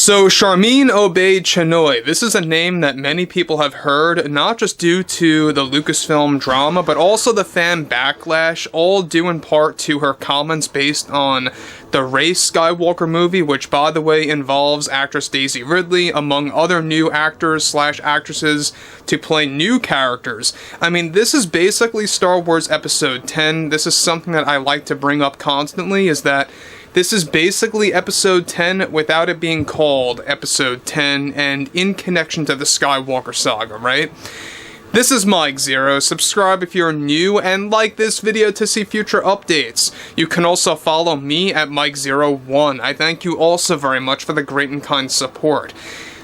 So, Sharmeen Obaid-Chinoy, this is a name that many people have heard, not just due to the Lucasfilm drama, but also the fan backlash, all due in part to her comments based on the Rey Skywalker movie, which, by the way, involves actress Daisy Ridley, among other new actors/actresses, to play new characters. I mean, this is basically Star Wars Episode 10. This is something that I like to bring up constantly, is that this is basically Episode 10 without it being called Episode 10 and in connection to the Skywalker saga, right? This is Mike Zero. Subscribe if you're new and like this video to see future updates. You can also follow me at Mike01. I thank you also very much for the great and kind support.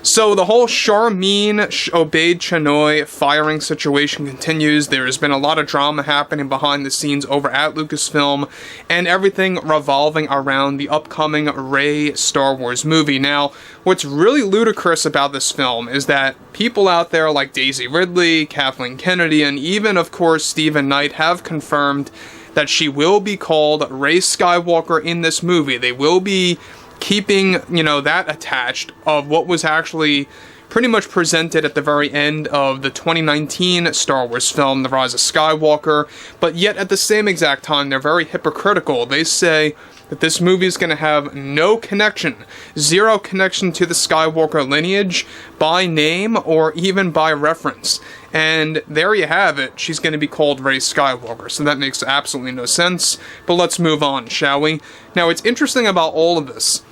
So the whole Sharmeen Obaid-Chinoy firing situation continues. There has been a lot of drama happening behind the scenes over at Lucasfilm, and everything revolving around the upcoming Rey Star Wars movie. Now, what's really ludicrous about this film is that people out there like Daisy Ridley, Kathleen Kennedy, and even, of course, Stephen Knight have confirmed that she will be called Rey Skywalker in this movie. They will be keeping, that attached of what was actually pretty much presented at the very end of the 2019 Star Wars film, The Rise of Skywalker, but yet at the same exact time, they're very hypocritical. They say that this movie is going to have no connection, zero connection to the Skywalker lineage by name or even by reference. And there you have it, she's going to be called Rey Skywalker, so that makes absolutely no sense. But let's move on, shall we? Now, what's interesting about all of this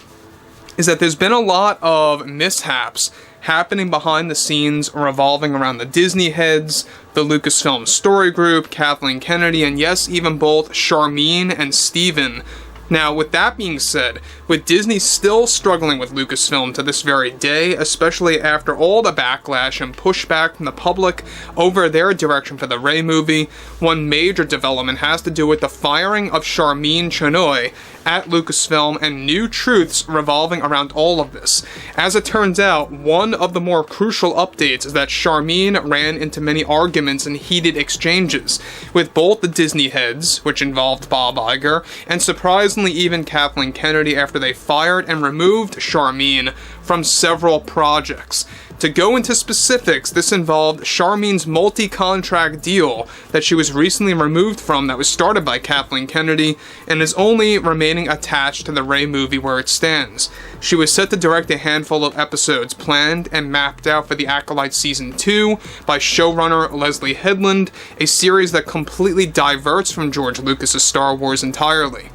is that there's been a lot of mishaps happening behind the scenes revolving around the Disney heads, the Lucasfilm story group, Kathleen Kennedy, and yes, even both Sharmeen and Steven. Now, with that being said, with Disney still struggling with Lucasfilm to this very day, especially after all the backlash and pushback from the public over their direction for the Rey movie, one major development has to do with the firing of Sharmeen Obaid-Chinoy at Lucasfilm and new truths revolving around all of this. As it turns out, one of the more crucial updates is that Sharmeen ran into many arguments and heated exchanges with both the Disney heads, which involved Bob Iger, and surprisingly even Kathleen Kennedy, after they fired and removed Sharmeen from several projects. To go into specifics, this involved Sharmeen's multi-contract deal that she was recently removed from that was started by Kathleen Kennedy and is only remaining attached to the Rey movie where it stands. She was set to direct a handful of episodes planned and mapped out for The Acolyte Season 2 by showrunner Leslie Headland, a series that completely diverts from George Lucas's Star Wars entirely.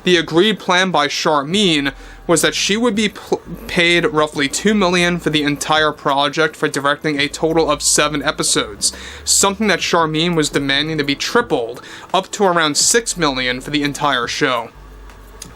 The agreed plan by Sharmeen was that she would be paid roughly $2 million for the entire project for directing a total of 7 episodes, something that Sharmeen was demanding to be tripled, up to around $6 million for the entire show.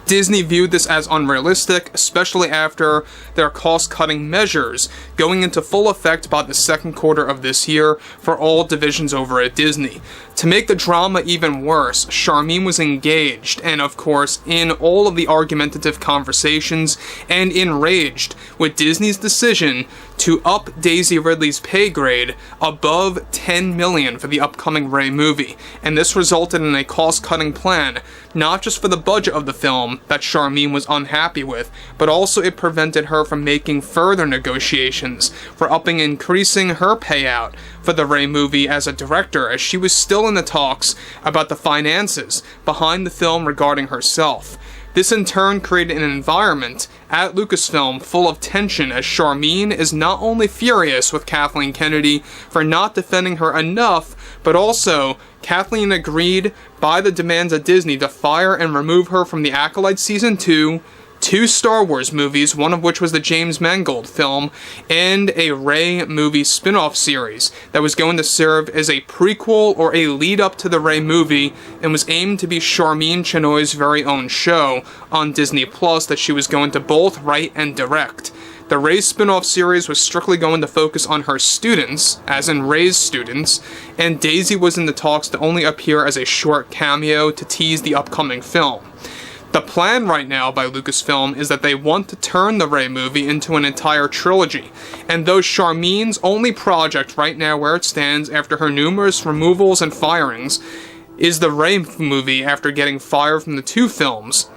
Disney viewed this as unrealistic, especially after their cost-cutting measures going into full effect by the second quarter of this year for all divisions over at Disney. To make the drama even worse, Sharmeen was engaged and, of course, in all of the argumentative conversations and enraged with Disney's decision to up Daisy Ridley's pay grade above $10 million for the upcoming Rey movie, and this resulted in a cost-cutting plan, not just for the budget of the film that Sharmeen was unhappy with, but also it prevented her from making further negotiations for increasing her payout for the Rey movie as a director, as she was still in the talks about the finances behind the film regarding herself. This in turn created an environment at Lucasfilm full of tension, as Sharmeen is not only furious with Kathleen Kennedy for not defending her enough, but also Kathleen agreed by the demands of Disney to fire and remove her from The Acolyte Season 2, 2 Star Wars movies, one of which was the James Mangold film, and a Rey movie spin-off series that was going to serve as a prequel or a lead-up to the Rey movie and was aimed to be Sharmeen Chinoy's very own show on Disney Plus that she was going to both write and direct. The Rey spin-off series was strictly going to focus on her students, as in Rey's students, and Daisy was in the talks to only appear as a short cameo to tease the upcoming film. The plan right now by Lucasfilm is that they want to turn the Rey movie into an entire trilogy, and though Sharmeen's only project right now where it stands after her numerous removals and firings is the Rey movie after getting fired from the 2 films,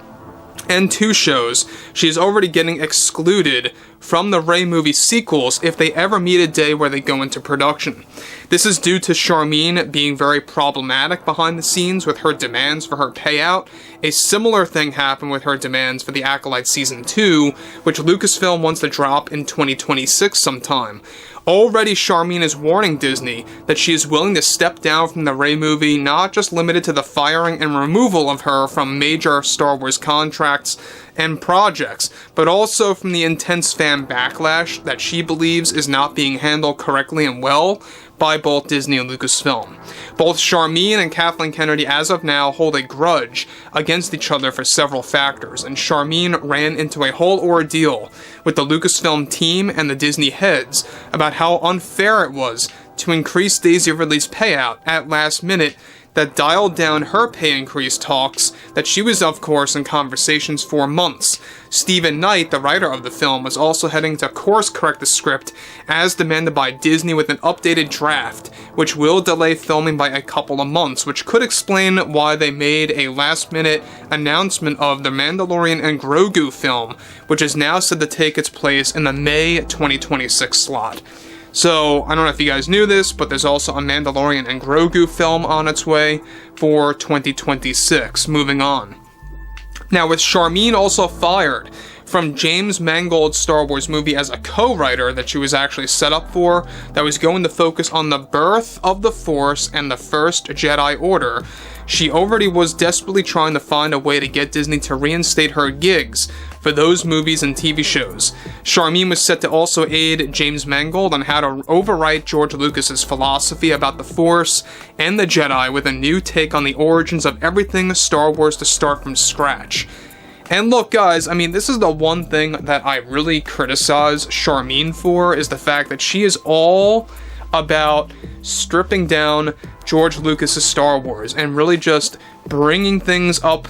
and 2 shows, she is already getting excluded from the Rey movie sequels if they ever meet a day where they go into production. This is due to Sharmeen being very problematic behind the scenes with her demands for her payout. A similar thing happened with her demands for The Acolyte Season 2, which Lucasfilm wants to drop in 2026 sometime. Already, Sharmeen is warning Disney that she is willing to step down from the Rey movie, not just limited to the firing and removal of her from major Star Wars contracts and projects, but also from the intense fan backlash that she believes is not being handled correctly and well by both Disney and Lucasfilm. Both Sharmeen and Kathleen Kennedy, as of now, hold a grudge against each other for several factors, and Sharmeen ran into a whole ordeal with the Lucasfilm team and the Disney heads about how unfair it was to increase Daisy Ridley's payout at last minute that dialed down her pay increase talks that she was, of course, in conversations for months. Stephen Knight, the writer of the film, was also heading to course correct the script as demanded by Disney with an updated draft, which will delay filming by a couple of months, which could explain why they made a last-minute announcement of The Mandalorian and Grogu film, which is now said to take its place in the May 2026 slot. So, I don't know if you guys knew this, but there's also a Mandalorian and Grogu film on its way for 2026. Moving on. Now, with Sharmeen also fired from James Mangold's Star Wars movie as a co-writer that she was actually set up for, that was going to focus on the birth of the Force and the First Jedi Order, she already was desperately trying to find a way to get Disney to reinstate her gigs for those movies and TV shows. Sharmeen was set to also aid James Mangold on how to overwrite George Lucas's philosophy about the Force and the Jedi with a new take on the origins of everything Star Wars to start from scratch. And look, guys, I mean, this is the one thing that I really criticize Sharmeen for, is the fact that she is all about stripping down George Lucas's Star Wars and really just bringing things up,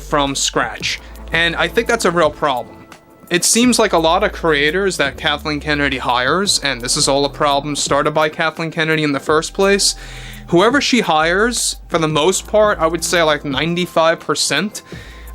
from scratch. And I think that's a real problem. It seems like a lot of creators that Kathleen Kennedy hires, and this is all a problem started by Kathleen Kennedy in the first place, whoever she hires, for the most part, I would say like 95%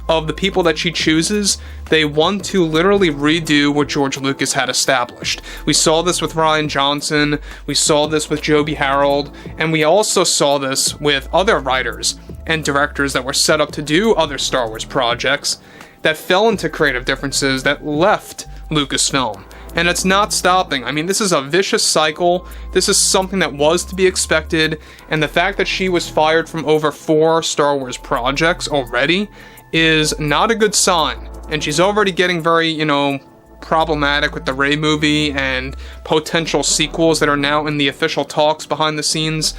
of the people that she chooses, they want to literally redo what George Lucas had established. We saw this with Rian Johnson, we saw this with Joby Harold, and we also saw this with other writers and directors that were set up to do other Star Wars projects that fell into creative differences that left Lucasfilm. And it's not stopping. I mean, this is a vicious cycle. This is something that was to be expected, and the fact that she was fired from over 4 Star Wars projects already is not a good sign. And she's already getting very, problematic with the Rey movie and potential sequels that are now in the official talks behind the scenes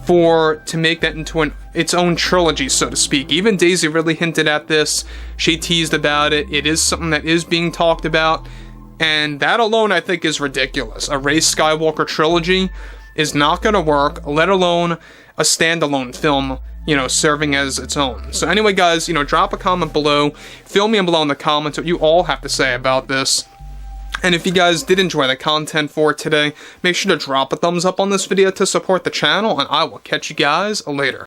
to make that into its own trilogy, so to speak. Even Daisy Ridley hinted at this. She teased about it. It is something that is being talked about. And that alone, I think, is ridiculous. A Rey Skywalker trilogy is not going to work, let alone a standalone film, serving as its own. So anyway, guys, drop a comment below. Fill me in below in the comments what you all have to say about this. And if you guys did enjoy the content for today, make sure to drop a thumbs up on this video to support the channel, and I will catch you guys later.